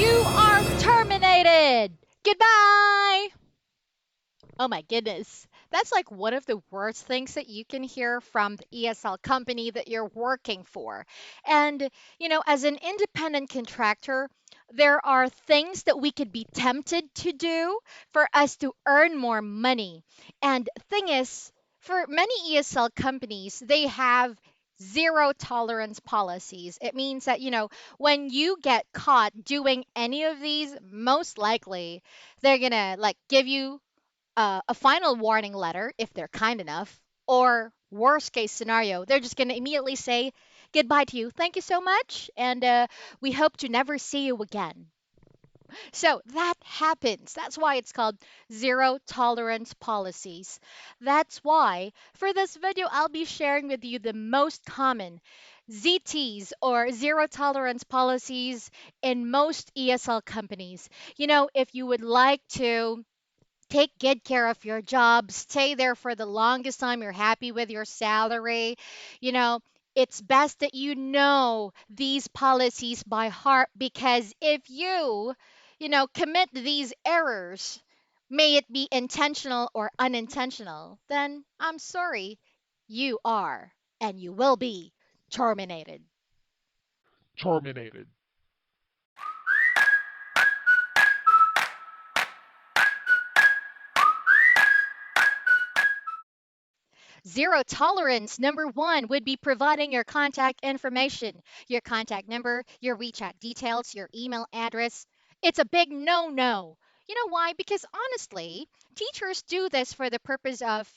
You are terminated. Goodbye. Oh my goodness. That's like one of the worst things that you can hear from the ESL company that you're working for. And, as an independent contractor, there are things that we could be tempted to do for us to earn more money. And thing is, for many ESL companies, they have zero tolerance policies. It means that, when you get caught doing any of these, most likely they're gonna like give you a final warning letter if they're kind enough, or worst case scenario, they're just going to immediately say goodbye to you. Thank you so much, and we hope to never see you again. So that happens. That's why it's called zero tolerance policies. That's why for this video, I'll be sharing with you the most common ZTs or zero tolerance policies in most ESL companies. If you would like to take good care of your job, stay there for the longest time, you're happy with your salary, you know, it's best that you know these policies by heart because if you commit these errors, may it be intentional or unintentional, then I'm sorry, you are and you will be terminated. Terminated. Zero tolerance, number one, would be providing your contact information, your contact number, your WeChat details, your email address. It's a big no no. You know why? Because honestly, teachers do this for the purpose of,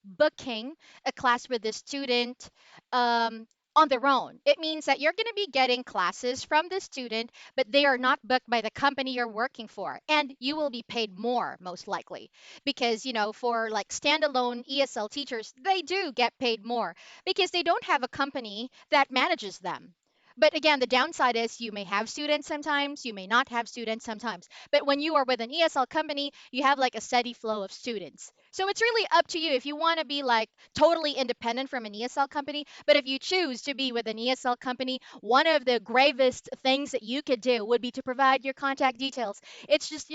booking a class with the student um, on their own. It means that you're going to be getting classes from the student, but they are not booked by the company you're working for. And you will be paid more, most likely because for like standalone ESL teachers they do get paid more because they don't have a company that manages them. But again, the downside is you may have students sometimes, you may not have students sometimes. But when you are with an ESL company, you have like a steady flow of students. So it's really up to you if you want to be like totally independent from an ESL company. But if you choose to be with an ESL company, one of the gravest things that you could do would be to provide your contact details. It's just,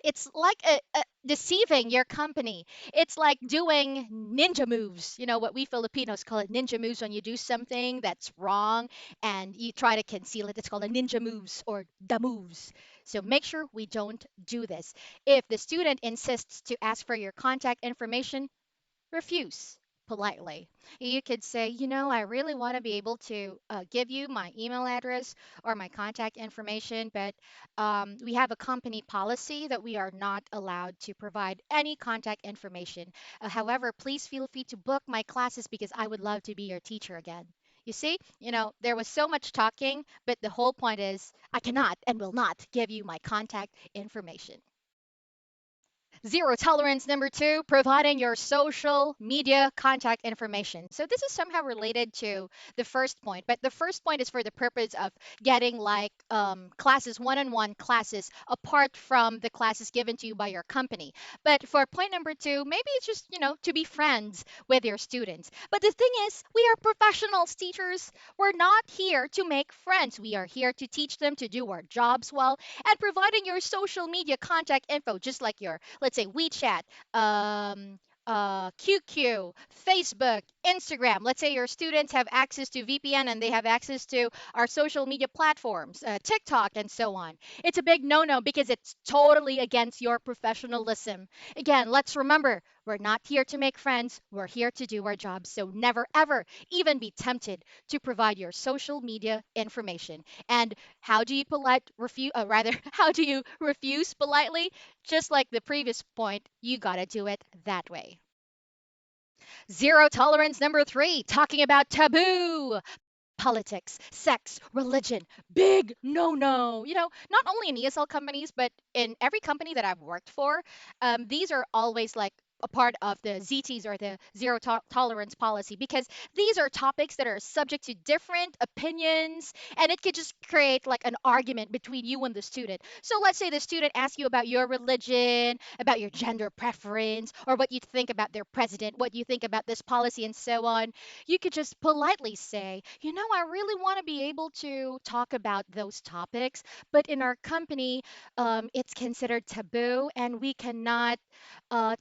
it's like deceiving your company. It's like doing ninja moves. You know what we Filipinos call it ninja moves when you do something that's wrong and you try to conceal it. It's called a ninja moves or the moves. So make sure we don't do this. If the student insists to ask for your contact information, refuse politely. You could say, I really want to be able to give you my email address or my contact information, but we have a company policy that we are not allowed to provide any contact information. However, please feel free to book my classes because I would love to be your teacher again. You see, there was so much talking, but the whole point is I cannot and will not give you my contact information. Zero tolerance, number two, providing your social media contact information. So this is somehow related to the first point, but the first point is for the purpose of getting like classes, one-on-one classes, apart from the classes given to you by your company. But for point number two, maybe it's just, to be friends with your students. But the thing is, we are professionals, teachers. We're not here to make friends. We are here to teach them to do our jobs well and providing your social media contact info, just like your, let's say, WeChat, QQ, Facebook, Instagram. Let's say your students have access to VPN and they have access to our social media platforms, TikTok, and so on. It's a big no no because it's totally against your professionalism. Again, let's remember we're not here to make friends, we're here to do our job. So never, ever even be tempted to provide your social media information. And how do you rather, how do you refuse politely? Just like the previous point, you gotta do it that way. Zero tolerance, number three, talking about taboo politics, sex, religion, big no no. Not only in ESL companies, but in every company that I've worked for, these are always like a part of the ZTs or the tolerance policy, because these are topics that are subject to different opinions, and it could just create like an argument between you and the student. So let's say the student asks you about your religion, about your gender preference, or what you think about their president, what you think about this policy, and so on. You could just politely say, I really want to be able to talk about those topics, but in our company, it's considered taboo, and we cannot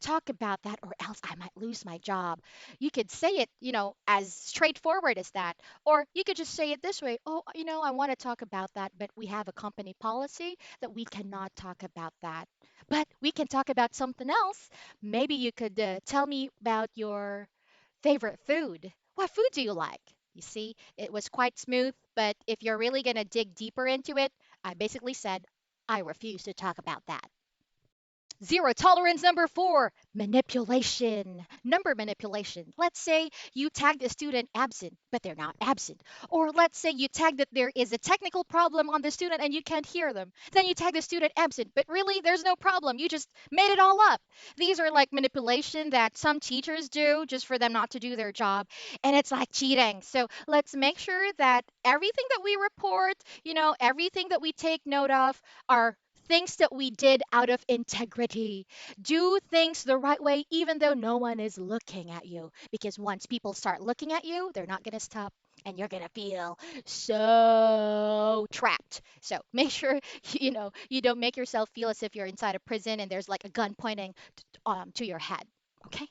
talk about that, or else I might lose my job. You could say it, as straightforward as that. Or you could just say it this way: oh, I want to talk about that, but we have a company policy that we cannot talk about that. But we can talk about something else. Maybe you could tell me about your favorite food. What food do you like? You see, it was quite smooth, but if you're really going to dig deeper into it, I basically said, I refuse to talk about that. Zero tolerance number four, manipulation. Number manipulation. Let's say you tagged a student absent, but they're not absent. Or let's say you tagged that there is a technical problem on the student and you can't hear them. Then you tag the student absent, but really there's no problem. You just made it all up. These are like manipulation that some teachers do just for them not to do their job. And it's like cheating. So let's make sure that everything that we report, everything that we take note of, are things that we did out of integrity. Do things the right way, even though no one is looking at you. Because once people start looking at you, they're not going to stop. And you're going to feel so trapped. So make sure, you don't make yourself feel as if you're inside a prison and there's like a gun pointing to your head. Okay?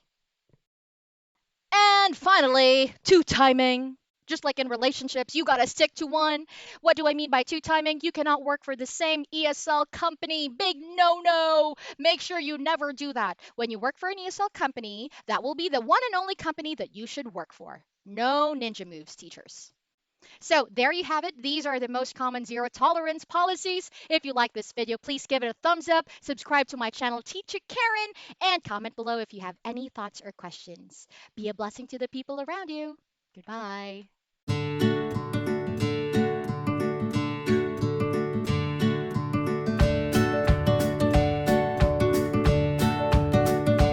And finally, two timing. Just like in relationships, you got to stick to one. What do I mean by two timing? You cannot work for the same ESL company. Big no no. Make sure you never do that. When you work for an ESL company, that will be the one and only company that you should work for. No ninja moves, teachers. So there you have it. These are the most common zero tolerance policies. If you like this video, please give it a thumbs up, subscribe to my channel, Teacher Karen, and comment below if you have any thoughts or questions. Be a blessing to the people around you. Goodbye.